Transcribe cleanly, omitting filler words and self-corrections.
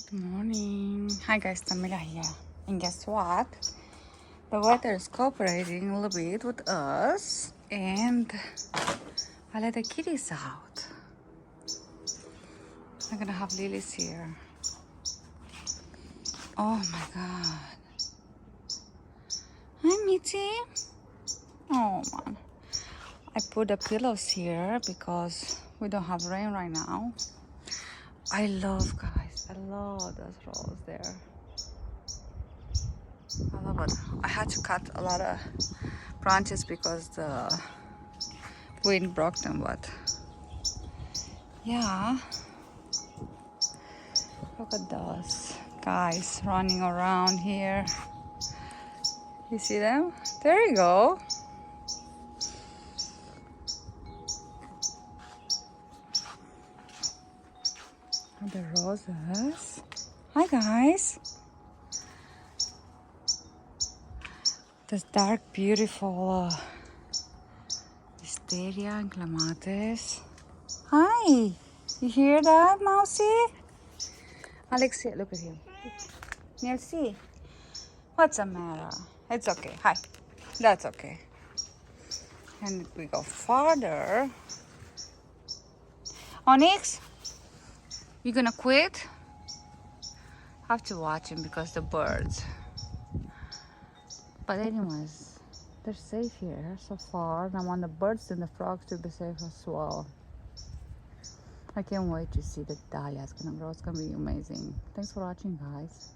Good morning. Hi guys, Tamila here. And guess what? The weather is cooperating a little bit with us, and I let the kitties out. I'm gonna have lilies here. Oh my god. Hi Mitzi. Oh man. I put the pillows here because we don't have rain right now. I love those rolls there. I love it. I had to cut a lot of branches because the wind broke them, but yeah, look at those guys running around here. You see them? There you go. And the roses. Hi guys. This dark, beautiful wisteria and clematis. Hi. You hear that, Mousy? Alexia, look at him. Merci. What's the matter? It's okay. Hi. That's okay. And we go farther. Onyx, you gonna quit? Have to watch him because the birds. But anyways, they're safe here so far. And I want the birds and the frogs to be safe as well. I can't wait to see the dahlia. It's gonna grow. It's gonna be amazing. Thanks for watching, guys.